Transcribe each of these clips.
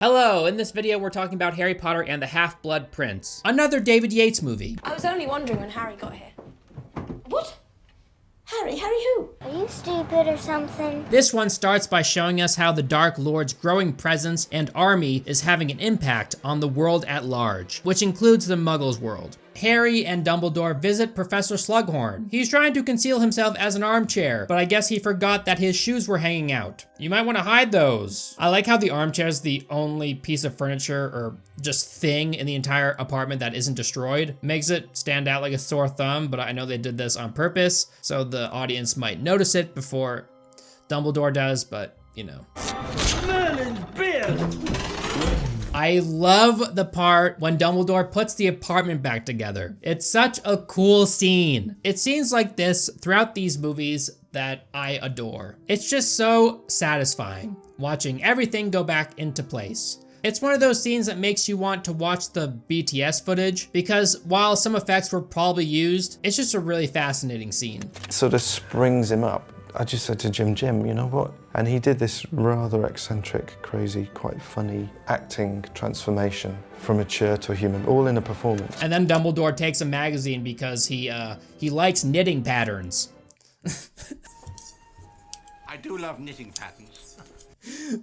Hello, in this video we're talking about Harry Potter and the Half-Blood Prince, another David Yates movie. I was only wondering when Harry got here. What? Harry who? Are you stupid or something? This one starts by showing us how the Dark Lord's growing presence and army is having an impact on the world at large, which includes the Muggles world. Harry and Dumbledore visit Professor Slughorn. He's trying to conceal himself as an armchair, but I guess he forgot that his shoes were hanging out. You might want to hide those. I like how the armchair is the only piece of furniture or just thing in the entire apartment that isn't destroyed. Makes it stand out like a sore thumb, but I know they did this on purpose, so the audience might notice it before Dumbledore does, but you know. Merlin's beard! I love the part when Dumbledore puts the apartment back together. It's such a cool scene. It's scenes like this throughout these movies that I adore. It's just so satisfying watching everything go back into place. It's one of those scenes that makes you want to watch the BTS footage because while some effects were probably used, it's just a really fascinating scene. Sort of springs him up. I just said to Jim, you know what? And he did this rather eccentric, crazy, quite funny acting transformation from a chair to a human, all in a performance. And then Dumbledore takes a magazine because he likes knitting patterns. I do love knitting patterns.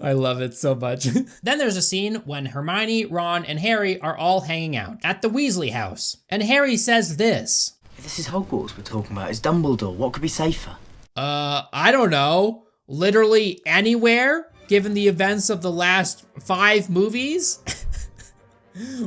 I love it so much. Then there's a scene when Hermione, Ron, and Harry are all hanging out at the Weasley house. And Harry says this. This is Hogwarts we're talking about. It's Dumbledore. What could be safer? I don't know. Literally anywhere, given the events of the last 5 movies?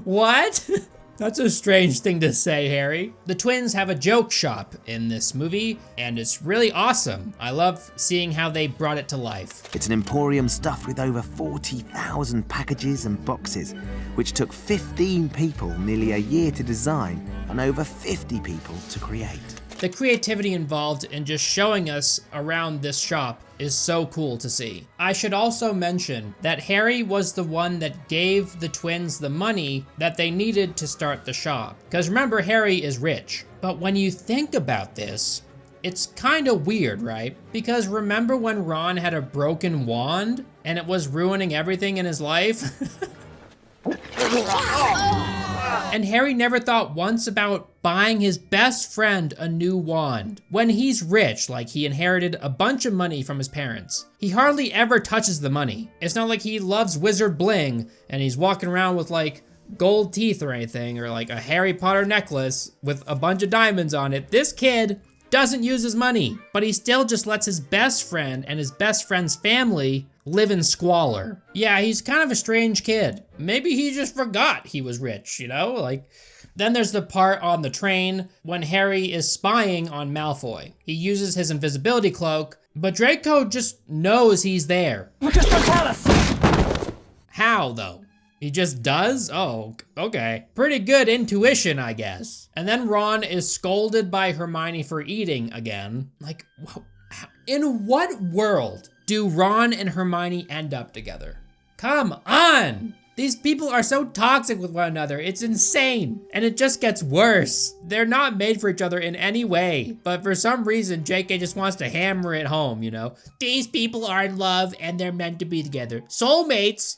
What? That's a strange thing to say, Harry. The twins have a joke shop in this movie, and it's really awesome. I love seeing how they brought it to life. It's an emporium stuffed with over 40,000 packages and boxes, which took 15 people nearly a year to design and over 50 people to create. The creativity involved in just showing us around this shop is so cool to see. I should also mention that Harry was the one that gave the twins the money that they needed to start the shop. Because remember, Harry is rich. But when you think about this, it's kind of weird, right? Because remember when Ron had a broken wand and it was ruining everything in his life? And Harry never thought once about buying his best friend a new wand. When he's rich, like he inherited a bunch of money from his parents, he hardly ever touches the money. It's not like he loves wizard bling and he's walking around with like gold teeth or anything, or like a Harry Potter necklace with a bunch of diamonds on it. This kid doesn't use his money, but he still just lets his best friend and his best friend's family live in squalor. Yeah, he's kind of a strange kid. Maybe he just forgot he was rich, you know? Like, then there's the part on the train when Harry is spying on Malfoy. He uses his invisibility cloak, but Draco just knows he's there. Just don't tell us! How, though? He just does? Oh, okay. Pretty good intuition, I guess. And then Ron is scolded by Hermione for eating again. Like, in what world do Ron and Hermione end up together? Come on! These people are so toxic with one another, it's insane. And it just gets worse. They're not made for each other in any way, but for some reason, JK just wants to hammer it home, you know? These people are in love and they're meant to be together. Soulmates!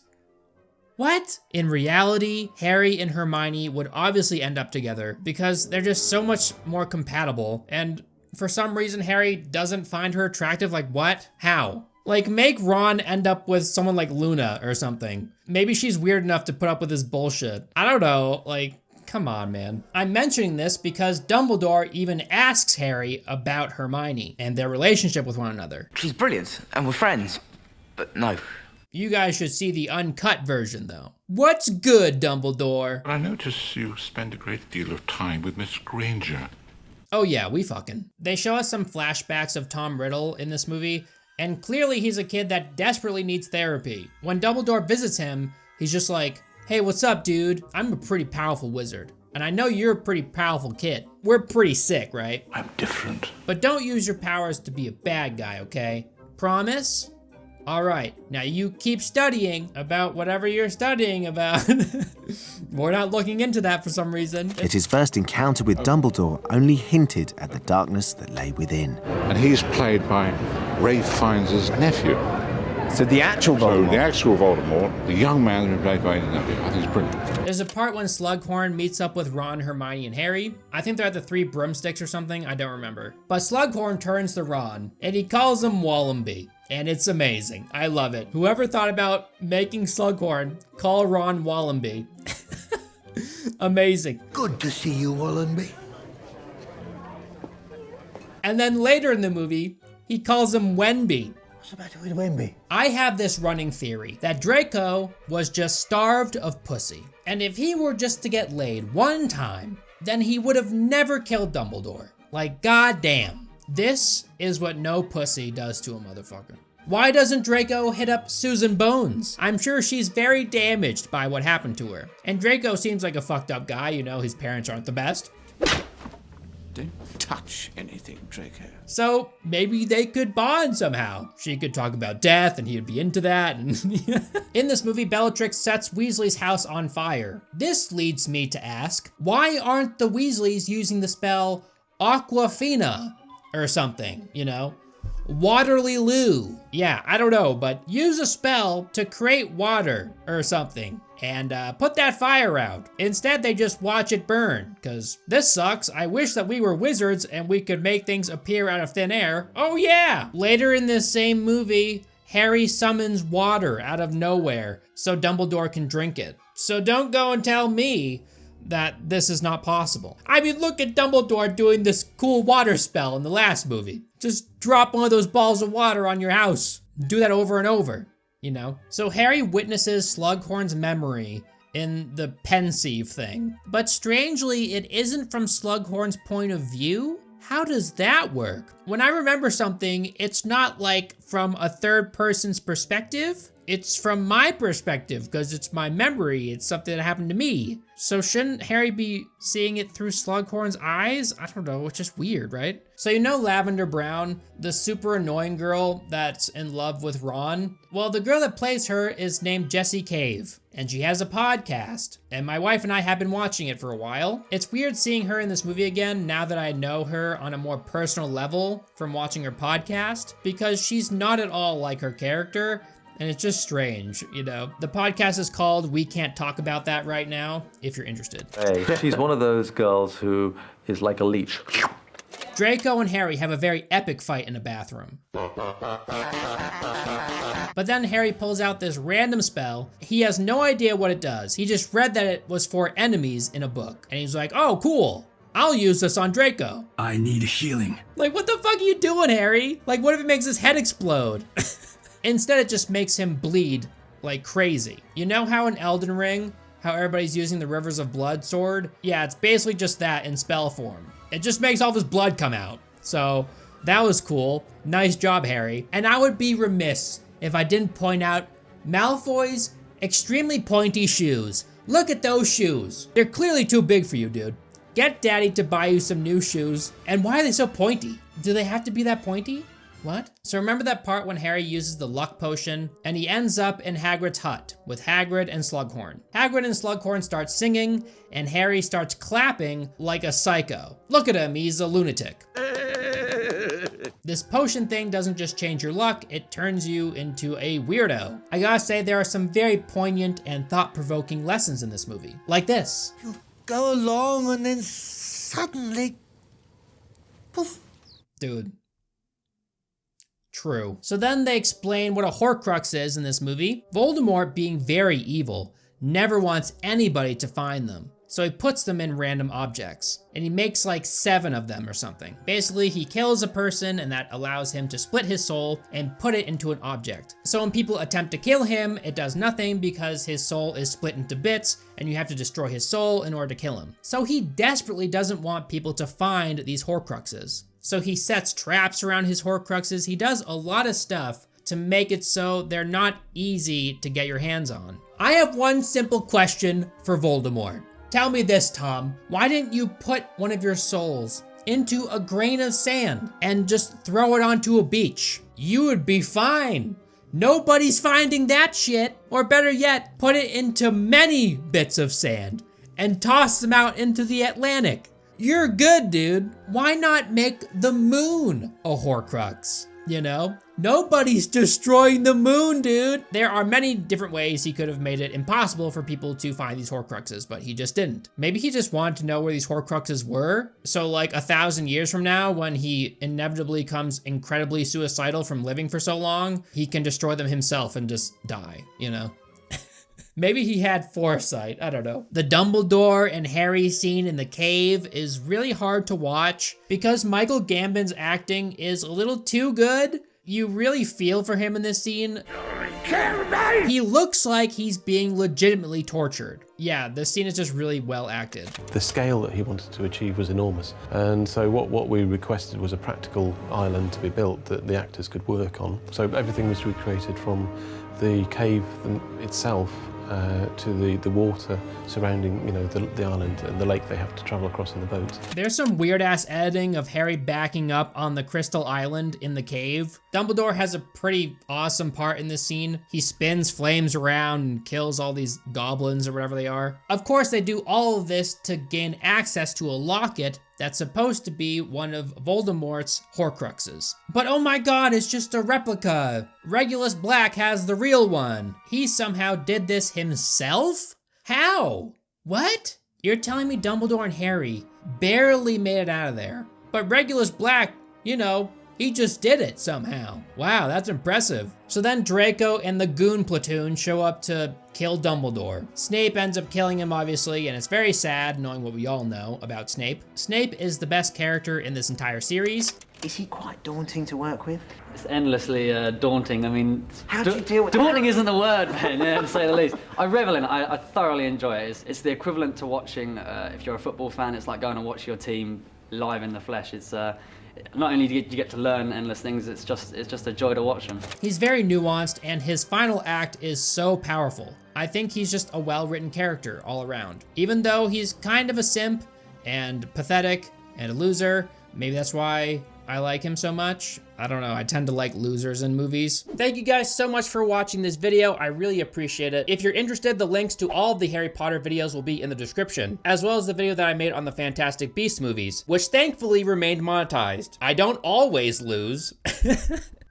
What? In reality, Harry and Hermione would obviously end up together because they're just so much more compatible, and for some reason Harry doesn't find her attractive. Like what? How? Like make Ron end up with someone like Luna or something. Maybe she's weird enough to put up with his bullshit. I don't know, like, come on, man. I'm mentioning this because Dumbledore even asks Harry about Hermione and their relationship with one another. She's brilliant, and we're friends, but no. You guys should see the uncut version, though. What's good, Dumbledore? I notice you spend a great deal of time with Miss Granger. Oh yeah, we fucking. They show us some flashbacks of Tom Riddle in this movie, and clearly he's a kid that desperately needs therapy. When Dumbledore visits him, he's just like, hey, what's up, dude? I'm a pretty powerful wizard, and I know you're a pretty powerful kid. We're pretty sick, right? I'm different. But don't use your powers to be a bad guy, okay? Promise? All right, now you keep studying about whatever you're studying about. We're not looking into that for some reason. Yet his first encounter with Dumbledore only hinted at the darkness that lay within. And he's played by Ralph Fiennes' nephew. So the actual So the Voldemort. actual Voldemort, the young man who played by Aidan Elvis, I think he's brilliant. There's a part when Slughorn meets up with Ron, Hermione, and Harry. I think they're at the Three Broomsticks or something, I don't remember. But Slughorn turns to Ron, and he calls him Wallenby. And it's amazing. I love it. Whoever thought about making Slughorn call Ron Wallenby. Amazing. Good to see you, Wallenby. And then later in the movie, he calls him Wenby. What's the matter with Wemby? I have this running theory that Draco was just starved of pussy. And if he were just to get laid one time, then he would have never killed Dumbledore. Like, goddamn. This is what no pussy does to a motherfucker. Why doesn't Draco hit up Susan Bones? I'm sure she's very damaged by what happened to her. And Draco seems like a fucked up guy, you know, his parents aren't the best. Don't touch anything, Draco. So maybe they could bond somehow. She could talk about death and he would be into that. And in this movie, Bellatrix sets Weasley's house on fire. This leads me to ask, why aren't the Weasleys using the spell Aquafina or something, you know? Waterly Loo. Yeah, I don't know, but use a spell to create water or something and put that fire out. Instead, they just watch it burn, because this sucks. I wish that we were wizards and we could make things appear out of thin air. Oh yeah! Later in this same movie, Harry summons water out of nowhere so Dumbledore can drink it. So don't go and tell me that this is not possible. I mean, look at Dumbledore doing this cool water spell in the last movie. Just drop one of those balls of water on your house. Do that over and over, you know? So Harry witnesses Slughorn's memory in the pensieve thing. But strangely, it isn't from Slughorn's point of view. How does that work? When I remember something, it's not like from a third person's perspective. It's from my perspective because it's my memory. It's something that happened to me. So shouldn't Harry be seeing it through Slughorn's eyes? I don't know, it's just weird, right? So you know Lavender Brown, the super annoying girl that's in love with Ron? Well, the girl that plays her is named Jessie Cave, and she has a podcast. And my wife and I have been watching it for a while. It's weird seeing her in this movie again now that I know her on a more personal level from watching her podcast, because she's not at all like her character. And it's just strange, you know. The podcast is called We Can't Talk About That Right Now, if you're interested. Hey, she's one of those girls who is like a leech. Draco and Harry have a very epic fight in a bathroom. But then Harry pulls out this random spell. He has no idea what it does. He just read that it was for enemies in a book. And he's like, oh, cool. I'll use this on Draco. I need healing. Like, what the fuck are you doing, Harry? Like, what if it makes his head explode? Instead, it just makes him bleed like crazy. You know how in Elden Ring, how everybody's using the Rivers of Blood sword? Yeah, it's basically just that in spell form. It just makes all of his blood come out. So that was cool. Nice job, Harry. And I would be remiss if I didn't point out Malfoy's extremely pointy shoes. Look at those shoes. They're clearly too big for you, dude. Get Daddy to buy you some new shoes. And why are they so pointy? Do they have to be that pointy? What? So remember that part when Harry uses the luck potion and he ends up in Hagrid's hut with Hagrid and Slughorn. Hagrid and Slughorn start singing and Harry starts clapping like a psycho. Look at him, he's a lunatic. This potion thing doesn't just change your luck, it turns you into a weirdo. I gotta say, there are some very poignant and thought-provoking lessons in this movie. Like this. You go along and then suddenly, poof. Dude. True. So then they explain what a Horcrux is in this movie. Voldemort, being very evil, never wants anybody to find them. So he puts them in random objects. And he makes like 7 of them or something. Basically, he kills a person and that allows him to split his soul and put it into an object. So when people attempt to kill him, it does nothing because his soul is split into bits and you have to destroy his soul in order to kill him. So he desperately doesn't want people to find these Horcruxes. So he sets traps around his Horcruxes. He does a lot of stuff to make it so they're not easy to get your hands on. I have one simple question for Voldemort. Tell me this, Tom. Why didn't you put one of your souls into a grain of sand and just throw it onto a beach? You would be fine. Nobody's finding that shit. Or better yet, put it into many bits of sand and toss them out into the Atlantic. You're good, dude. Why not make the moon a Horcrux? you know? Nobody's destroying the moon, dude. There are many different ways he could have made it impossible for people to find these Horcruxes, but he just didn't. Maybe he just wanted to know where these Horcruxes were. So like 1,000 years from now, when he inevitably becomes incredibly suicidal from living for so long, he can destroy them himself and just die, you know? Maybe he had foresight, I don't know. The Dumbledore and Harry scene in the cave is really hard to watch because Michael Gambon's acting is a little too good. You really feel for him in this scene. He looks like he's being legitimately tortured. Yeah, this scene is just really well acted. The scale that he wanted to achieve was enormous. And so what we requested was a practical island to be built that the actors could work on. So everything was recreated from the cave itself to the water surrounding, you know, the island and the lake they have to travel across in the boat. There's some weird ass editing of Harry backing up on the crystal island in the cave. Dumbledore has a pretty awesome part in this scene. He spins flames around and kills all these goblins or whatever they are. Of course, they do all of this to gain access to a locket that's supposed to be one of Voldemort's Horcruxes. But oh my god, it's just a replica. Regulus Black has the real one. He somehow did this himself? How? What? You're telling me Dumbledore and Harry barely made it out of there, but Regulus Black, you know, he just did it somehow. Wow, that's impressive. So then Draco and the goon platoon show up to kill Dumbledore. Snape ends up killing him, obviously, and it's very sad knowing what we all know about Snape. Snape is the best character in this entire series. Is he quite daunting to work with? It's endlessly daunting. I mean, How do you deal with daunting isn't the word, man, yeah, to say the least. I revel in it. I thoroughly enjoy it. It's the equivalent to watching, if you're a football fan, it's like going to watch your team live in the flesh. It's not only do you get to learn endless things, it's just a joy to watch him. He's very nuanced, and his final act is so powerful. I think he's just a well-written character all around. Even though he's kind of a simp and pathetic and a loser, maybe that's why I like him so much. I don't know, I tend to like losers in movies. Thank you guys so much for watching this video. I really appreciate it. If you're interested, the links to all of the Harry Potter videos will be in the description, as well as the video that I made on the Fantastic Beasts movies, which thankfully remained monetized. I don't always lose.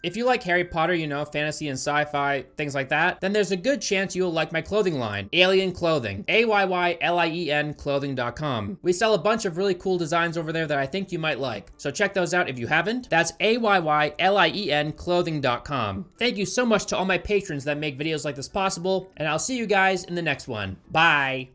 If you like Harry Potter, you know, fantasy and sci-fi, things like that, then there's a good chance you'll like my clothing line, Alien Clothing, AYYLIEN clothing.com. We sell a bunch of really cool designs over there that I think you might like, so check those out if you haven't. That's AYYLIEN clothing.com. Thank you so much to all my patrons that make videos like this possible, and I'll see you guys in the next one. Bye.